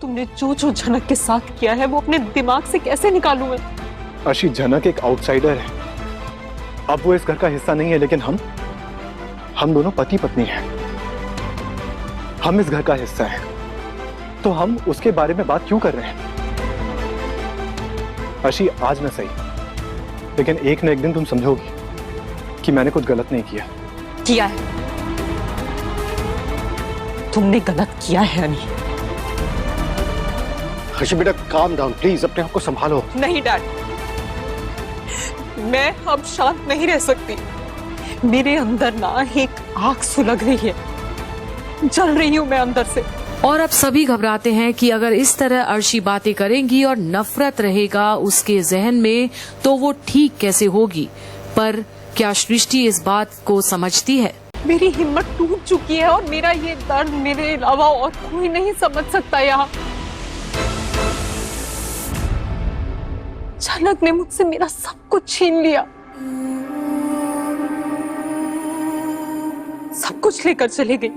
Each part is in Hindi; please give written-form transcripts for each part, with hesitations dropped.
तुमने जो जो झनक के साथ किया है वो अपने दिमाग से कैसे निकालूं मैं? अर्शी, झनक एक आउटसाइडर है। अब वो इस घर का हिस्सा नहीं है, लेकिन हम दोनों पति पत्नी हैं। हम इस घर का हिस्सा हैं, तो हम उसके बारे में बात क्यों कर रहे हैं? अर्शी, आज न सही, लेकिन एक न एक दिन तुम समझोगी कि मैंने कुछ गलत नहीं किया। किया है, तुमने गलत किया है अनी। अर्शी बेटा, काम डाउन प्लीज, अपने आप को संभालो। नहीं डैड, मैं अब शांत नहीं रह सकती। मेरे अंदर ना एक आग सुलग रही है, जल रही हूं मैं अंदर से। और अब सभी घबराते हैं कि अगर इस तरह अर्शी बातें करेंगी और नफरत रहेगा उसके जहन में तो वो ठीक कैसे होगी। पर क्या सृष्टि इस बात को समझती है? मेरी हिम्मत टूट चुकी है और मेरा ये दर्द मेरे अलावा और कोई नहीं समझ सकता। यहाँ झनक ने मुझसे मेरा सब कुछ छीन लिया, सब कुछ लेकर चली गई।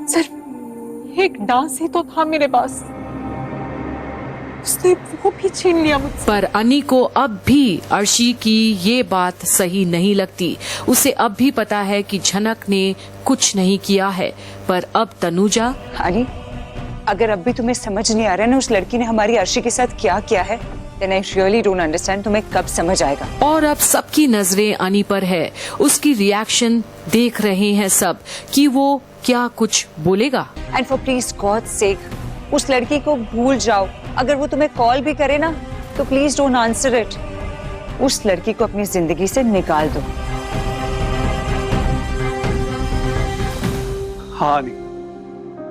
सिर्फ एक डांस ही तो था मेरे पास, उसने वो भी छीन लिया मुझसे। पर अनी को अब भी अर्शी की ये बात सही नहीं लगती। उसे अब भी पता है कि झनक ने कुछ नहीं किया है। पर अब तनुजा, अनी, अगर अब भी तुम्हें समझ नहीं आ रहा है ना उस लड़की ने हमारी अर्शी के साथ क्या किया है, then I really don't understand, तुम्हें कब समझ आएगा। और अब सबकी नजरें अनी पर है। उसकी रिएक्शन देख रहे हैं सब कि वो क्या कुछ बोलेगा। And for please God sake, उस लड़की को भूल जाओ। अगर वो तुम्हें कॉल भी करे ना तो प्लीज डोंट आंसर इट। उस लड़की को अपनी जिंदगी से निकाल दो। हाँ नहीं,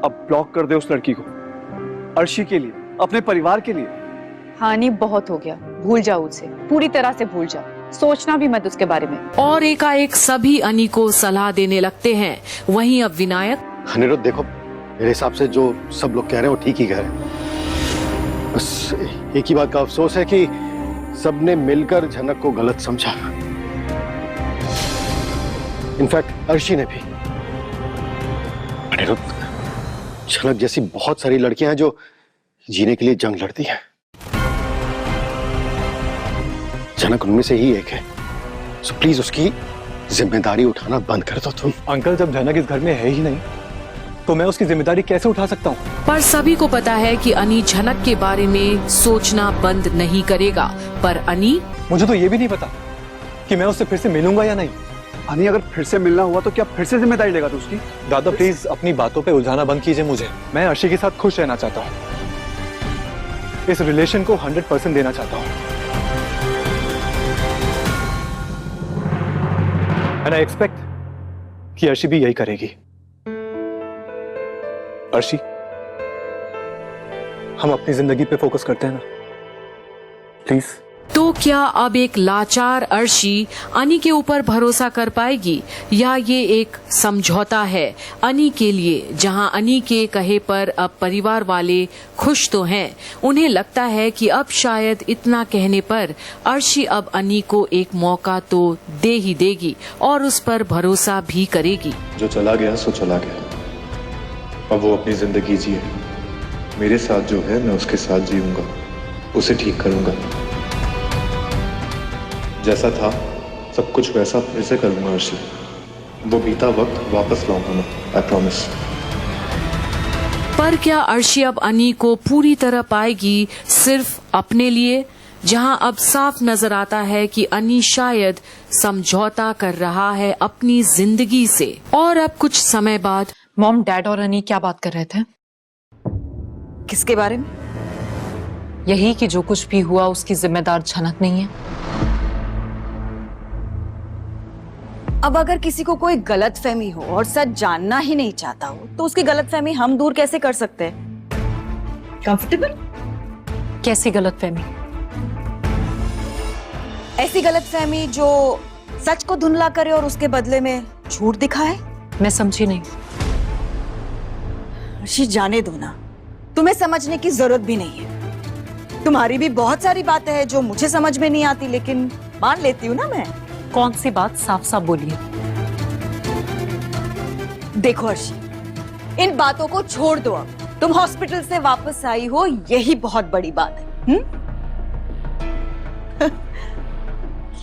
अब ब्लॉक कर दे उस लड़की को, अर्शी के लिए, अपने परिवार के लिए। हाँ नहीं, बहुत हो गया, भूल जाओ उसे, पूरी तरह से भूल जाओ, सोचना भी मत उसके बारे में। और एकाएक सभी अनी को सलाह देने लगते हैं। वहीं अब विनायक, अनिरुद्ध देखो, मेरे हिसाब से जो सब लोग कह रहे हैं वो ठीक ही कह रहे हैं। बस एक ही बात का अफसोस है कि सबने मिलकर झनक को गलत समझा। इनफैक्ट अर्शी ने भी। अनिरुद्ध, झनक जैसी बहुत सारी लड़कियां हैं जो जीने के लिए जंग लड़ती हैं। झनक उनमें से ही एक है। सो प्लीज उसकी जिम्मेदारी उठाना बंद कर दो तुम। अंकल, जब झनक इस घर में है ही नहीं तो मैं उसकी जिम्मेदारी कैसे उठा सकता हूँ? पर सभी को पता है कि अनी झनक के बारे में सोचना बंद नहीं करेगा। पर अनी, मुझे तो ये भी नहीं पता कि मैं उससे फिर से मिलूंगा या नहीं। अनी, अगर फिर से मिलना हुआ तो क्या फिर से जिम्मेदारी लेगा तू उसकी? दादा प्लीज अपनी बातों पे उलझाना बंद कीजिए मुझे। मैं अर्शी के साथ खुश रहना चाहता हूँ, इस रिलेशन को 100% देना चाहता हूँ। And I expect कि अर्शी भी यही करेगी। अर्शी, हम अपनी जिंदगी पे फोकस करते हैं ना, प्लीज। तो क्या अब एक लाचार अर्शी अनी के ऊपर भरोसा कर पाएगी या ये एक समझौता है अनी के लिए, जहां अनी के कहे पर अब परिवार वाले खुश तो हैं। उन्हें लगता है कि अब शायद इतना कहने पर अर्शी अब अनी को एक मौका तो दे ही देगी और उस पर भरोसा भी करेगी। जो चला गया सो चला गया, अब वो अपनी जिंदगी जिए। मेरे साथ जो है मैं उसके साथ जीऊंगा, उसे ठीक करूंगा। जैसा था सब कुछ वैसा फिर से करूंगा अर्शी। वो बीता वक्त वापस लाऊंगा मैं, आई प्रॉमिस। पर क्या अर्शी अब अनी को पूरी तरह पाएगी सिर्फ अपने लिए, जहां अब साफ नजर आता है कि अनी शायद समझौता कर रहा है अपनी जिंदगी से। और अब कुछ समय बाद मॉम, डैड और अनी क्या बात कर रहे थे? किसके बारे में? यही कि जो कुछ भी हुआ उसकी जिम्मेदार झनक नहीं है। अब अगर किसी को कोई गलतफहमी हो और सच जानना ही नहीं चाहता हो तो उसकी गलतफहमी हम दूर कैसे कर सकते हैं? कंफर्टेबल? कैसी गलतफहमी? ऐसी गलतफहमी जो सच को धुंधला करे और उसके बदले में झूठ दिखाए। मैं समझी नहीं। अर्शी, जाने दो ना, तुम्हें समझने की जरूरत भी नहीं है। तुम्हारी भी बहुत सारी बातें हैं जो मुझे समझ में नहीं आती, लेकिन मान लेती हूँ ना मैं। कौन सी बात? साफ साफ बोलिए। देखो अर्शी, इन बातों को छोड़ दो अब। तुम हॉस्पिटल से वापस आई हो, यही बहुत बड़ी बात है।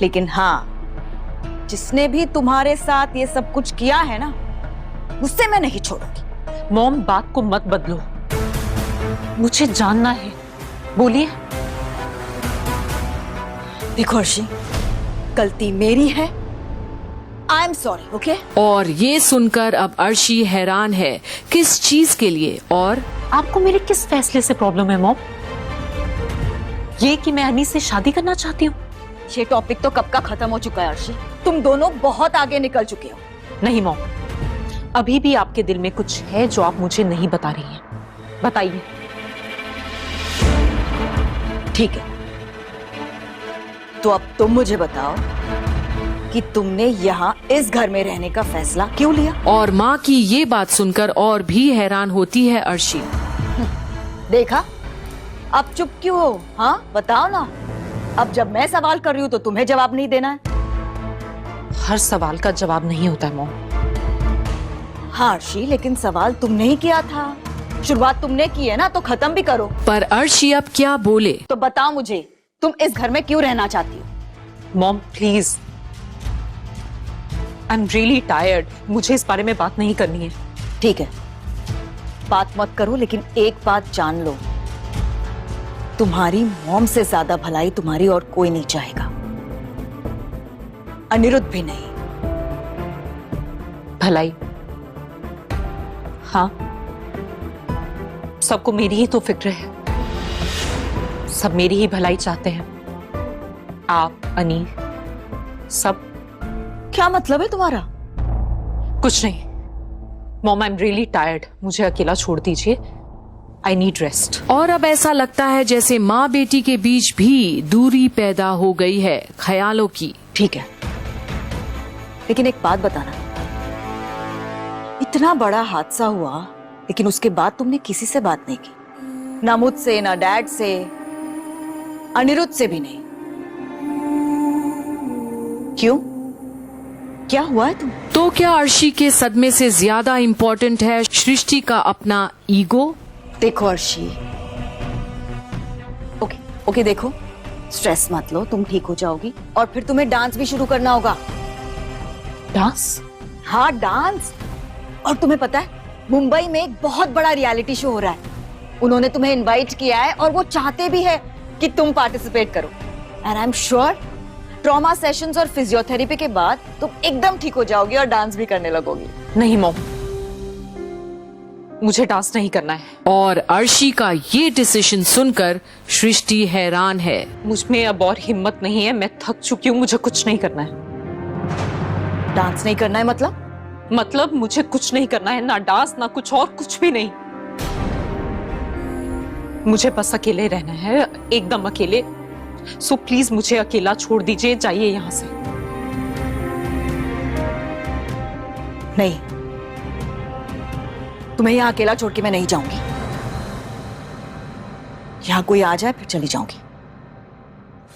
लेकिन हाँ, जिसने भी तुम्हारे साथ ये सब कुछ किया है ना, उससे मैं नहीं छोड़ूंगी। मॉम, बात को मत बदलो, मुझे जानना है, बोलिए। देखो अर्शी, गलती मेरी है, आई एम सॉरी, ओके? और ये सुनकर अब अर्शी हैरान है, किस चीज के लिए? और आपको मेरे किस फैसले से प्रॉब्लम है मॉम? ये कि मैं अनी से शादी करना चाहती हूँ? ये टॉपिक तो कब का खत्म हो चुका है अर्शी, तुम दोनों बहुत आगे निकल चुके हो। नहीं मॉम, अभी भी आपके दिल में कुछ है जो आप मुझे नहीं बता रही हैं। बताइए। ठीक है, तो अब तुम मुझे बताओ कि तुमने यहाँ इस घर में रहने का फैसला क्यों लिया? और माँ की ये बात सुनकर और भी हैरान होती है अर्शी। देखा, अब चुप क्यों हो? हाँ बताओ ना। अब जब मैं सवाल कर रही हूँ तो तुम्हें जवाब नहीं देना है। हर सवाल का जवाब नहीं होता है मॉम। हाँ अर्शी, लेकिन सवाल तुमने ही किया था, शुरुआत तुमने की है ना, तो खत्म भी करो। पर अर्शी अब क्या बोले? तो बताओ मुझे, तुम इस घर में क्यों रहना चाहती हो? Mom please, I am really tired, मुझे इस बारे में बात नहीं करनी है। ठीक है, बात मत करो, लेकिन एक बात जान लो, तुम्हारी मॉम से ज्यादा भलाई तुम्हारी और कोई नहीं चाहेगा, अनिरुद्ध भी नहीं। भलाई? हाँ, सबको मेरी ही तो फिक्र है, सब मेरी ही भलाई चाहते हैं, आप, अनी, सब। क्या मतलब है तुम्हारा? कुछ नहीं mom, I am really tired, मुझे अकेला छोड़ दीजिए, आई नीड रेस्ट। और अब ऐसा लगता है जैसे माँ बेटी के बीच भी दूरी पैदा हो गई है, ख्यालों की। ठीक है, लेकिन एक बात बताना, इतना बड़ा हादसा हुआ लेकिन उसके बाद तुमने किसी से बात नहीं की, ना मुझसे, ना डैड से, अनिरुद्ध से भी नहीं। क्यों? क्या हुआ है तुम? तो क्या अर्शी के सदमे से ज्यादा इम्पोर्टेंट है सृष्टि का अपना ईगो? देखो अर्शी, ओके देखो, स्ट्रेस मत लो, तुम ठीक हो जाओगी और फिर तुम्हें डांस भी शुरू करना होगा। डांस? हाँ डांस। और तुम्हें पता है, मुंबई में एक बहुत बड़ा रियलिटी शो हो रहा है, उन्होंने तुम्हें इनवाइट किया है और वो चाहते भी है कि तुम पार्टिसिपेट करो। And I am sure trauma sessions और फिजियोथेरेपी के बाद तुम एकदम ठीक हो जाओगी और डांस भी करने लगोगी। नहीं मॉम, मुझे डांस नहीं करना है। और अर्शी का ये डिसीजन सुनकर सृष्टि हैरान है। मुझ में अब और हिम्मत नहीं है, मैं थक चुकी हूँ, मुझे कुछ नहीं करना है। डांस नहीं करना है मतलब मुझे कुछ नहीं करना है, ना डांस ना कुछ और, कुछ भी नहीं। मुझे बस अकेले रहना है, एकदम अकेले। सो प्लीज मुझे अकेला छोड़ दीजिए, जाइए यहाँ से। नहीं, तुम्हें यहाँ अकेला छोड़ के मैं नहीं जाऊंगी। यहाँ कोई आ जाए फिर चली जाऊंगी।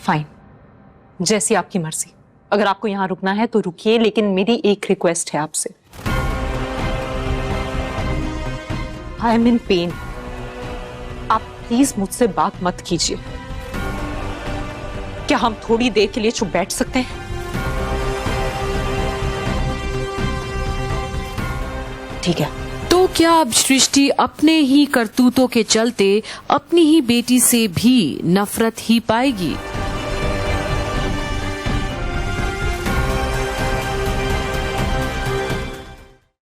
फाइन, जैसी आपकी मर्जी। अगर आपको यहाँ रुकना है तो रुकिए, लेकिन मेरी एक रिक्वेस्ट है आपसे। आई एम इन पेन, आप प्लीज मुझसे बात मत कीजिए। क्या हम थोड़ी देर के लिए चुप बैठ सकते हैं? ठीक है। तो क्या अब सृष्टि अपने ही करतूतों के चलते अपनी ही बेटी से भी नफरत ही पाएगी?